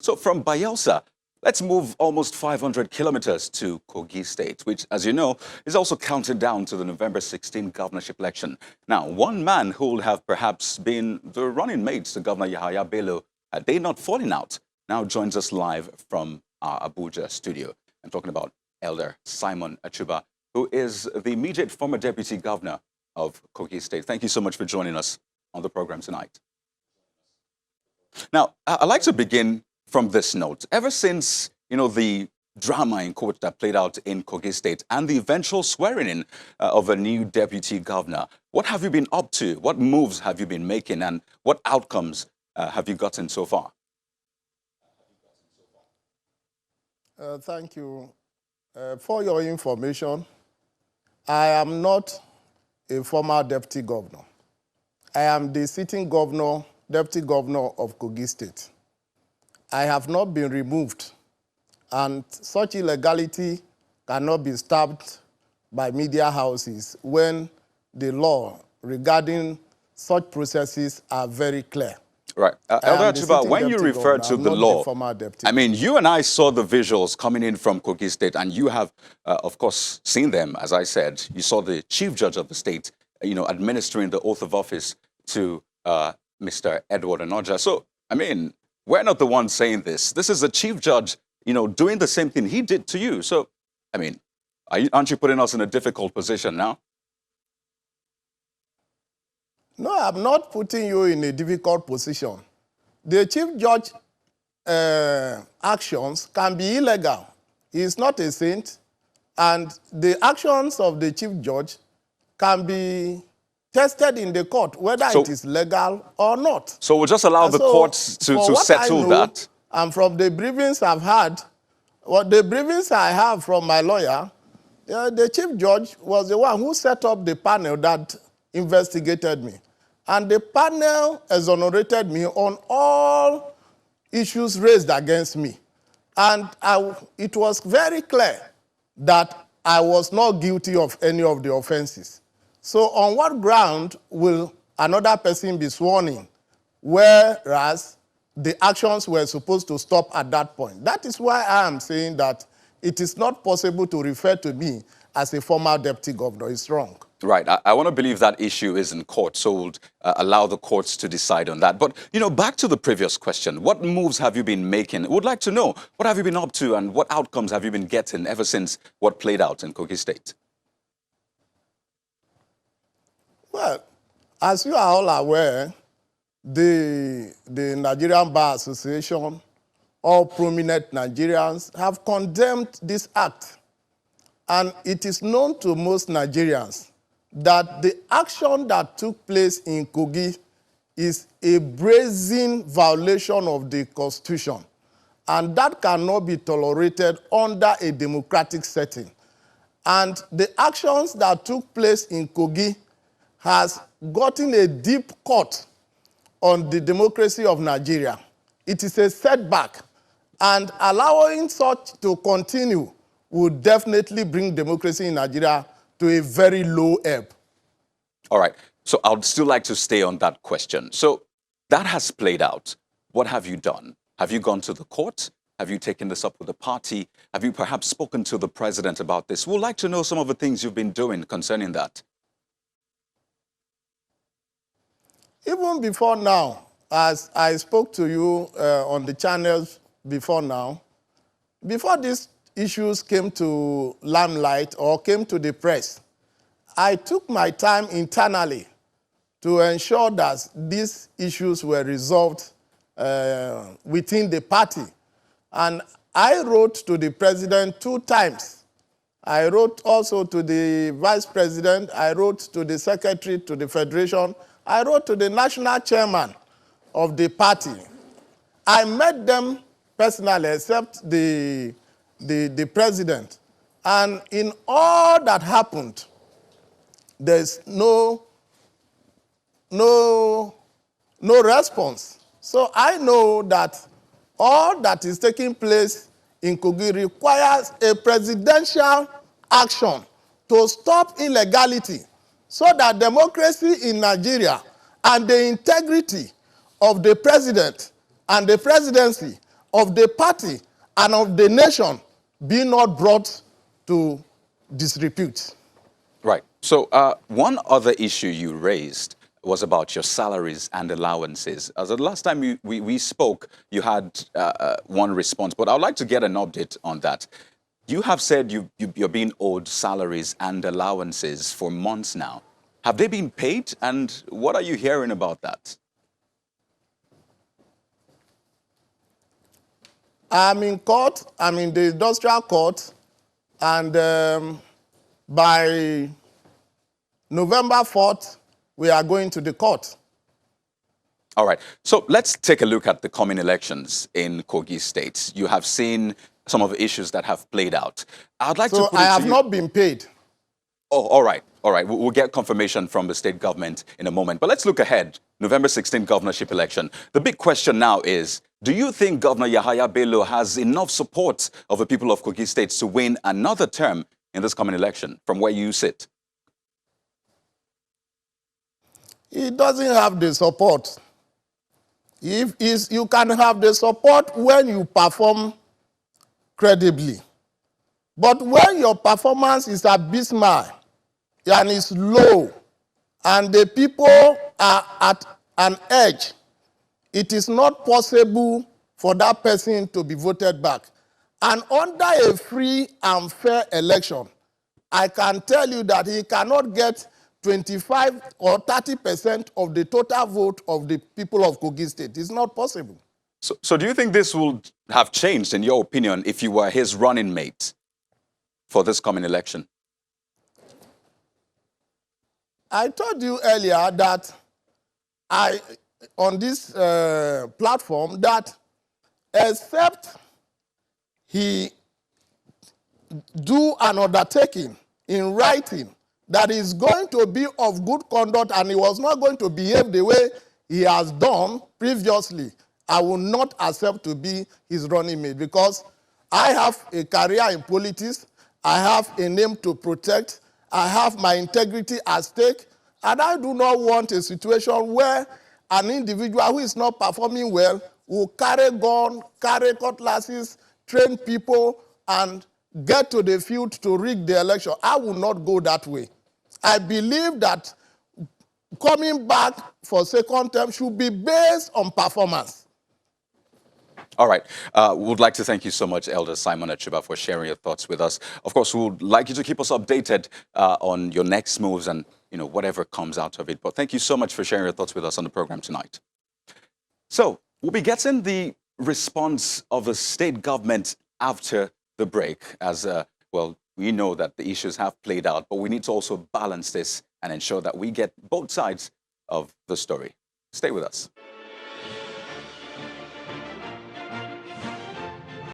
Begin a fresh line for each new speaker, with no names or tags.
So from Bayelsa, let's move almost 500 kilometers to Kogi State, which, as you know, is also counted down to the November 16 governorship election. Now, one man who will have perhaps been the running mate to Governor Yahaya Bello, had they not fallen out, now joins us live from our Abuja studio. I'm talking about Elder Simon Achuba, who is the immediate former deputy governor of Kogi State. Thank you so much for joining us on the program tonight. Now, I'd like to begin from this note. Ever since, the drama in court that played out in Kogi State and the eventual swearing in of a new deputy governor, what have you been up to? What moves have you been making, and what outcomes have you gotten so far?
Thank you. For your information, I am not a former deputy governor. I am the sitting governor, deputy governor of Kogi State. I have not been removed, and such illegality cannot be stopped by media houses when the law regarding such processes are very clear.
Right. Elder Achuba, when you refer to the law, I mean, you and I saw the visuals coming in from Kogi State, and you have, of course, seen them. As I said, you saw the chief judge of the state, administering the oath of office to Mr. Edward Onoja. So, I mean, we're not the ones saying this. This is the chief judge, doing the same thing he did to you. So, I mean, aren't you putting us in a difficult position now?
No, I'm not putting you in a difficult position. The chief judge actions can be illegal. He is not a saint, and the actions of the chief judge can be tested in the court, whether it is legal or not.
So we'll just allow the courts to settle that.
And from the briefings I've had, the briefings I have from my lawyer, the chief judge was the one who set up the panel that investigated me. And the panel exonerated me on all issues raised against me. And it was very clear that I was not guilty of any of the offenses. So on what ground will another person be sworn in, whereas the actions were supposed to stop at that point? That is why I am saying that it is not possible to refer to me as a former deputy governor. It's wrong.
Right. I want to believe that issue is in court, so we'll allow the courts to decide on that. But, back to the previous question, what moves have you been making? Would like to know, what have you been up to and what outcomes have you been getting ever since what played out in Kogi State?
Well, as you are all aware, the Nigerian Bar Association, all prominent Nigerians, have condemned this act. And it is known to most Nigerians that the action that took place in Kogi is a brazen violation of the Constitution. And that cannot be tolerated under a democratic setting. And the actions that took place in Kogi has gotten a deep cut on the democracy of Nigeria. It is a setback. And allowing such to continue would definitely bring democracy in Nigeria to a very low ebb.
All right. So I'd still like to stay on that question. So that has played out. What have you done? Have you gone to the court? Have you taken this up with the party? Have you perhaps spoken to the president about this? We'd like to know some of the things you've been doing concerning that.
Even before now, as I spoke to you on the channels before now, before these issues came to limelight or came to the press, I took my time internally to ensure that these issues were resolved within the party. And I wrote to the president 2 times. I wrote also to the vice president. I wrote to the secretary to the federation. I wrote to the national chairman of the party. I met them personally, except the president. And in all that happened, there's no response. So I know that all that is taking place in Kogi requires a presidential action to stop illegality so that democracy in Nigeria and the integrity of the president and the presidency of the party and of the nation be not brought to disrepute.
Right. So one other issue you raised was about your salaries and allowances. As the last time we spoke, you had one response, but I'd like to get an update on that. You have said you're being owed salaries and allowances for months now. Have they been paid? And what are you hearing about that?
I'm in court, I'm in the industrial court, and by November 4th, we are going to the court.
All right. So let's take a look at the coming elections in Kogi State. You have seen some of the issues that have played out. I'd like to
So
put
I
it to
have
you.
not been paid.
Oh, all right. All right. We'll get confirmation from the state government in a moment. But let's look ahead. November 16th governorship election. The big question now is, do you think Governor Yahaya Bello has enough support of the people of Kogi State to win another term in this coming election from where you sit?
He doesn't have the support. You can have the support when you perform credibly. But when your performance is abysmal and is low, and the people are at an edge, it is not possible for that person to be voted back. And under a free and fair election, I can tell you that he cannot get 25 or 30% of the total vote of the people of Kogi State. It's not possible.
So do you think this would have changed, in your opinion, if you were his running mate for this coming election?
I told you earlier that on this platform, that except he do an undertaking in writing that is going to be of good conduct and he was not going to behave the way he has done previously, I will not accept to be his running mate, because I have a career in politics, I have a name to protect, I have my integrity at stake, and I do not want a situation where an individual who is not performing well will carry gun, carry cutlasses, train people, and get to the field to rig the election. I will not go that way. I believe that coming back for second term should be based on performance.
All right. We would like to thank you so much, Elder Simon Achuba, for sharing your thoughts with us. Of course, we would like you to keep us updated on your next moves and whatever comes out of it. But thank you so much for sharing your thoughts with us on the program tonight. So we'll be getting the response of the state government after the break, as well, we know that the issues have played out, but we need to also balance this and ensure that we get both sides of the story. Stay with us.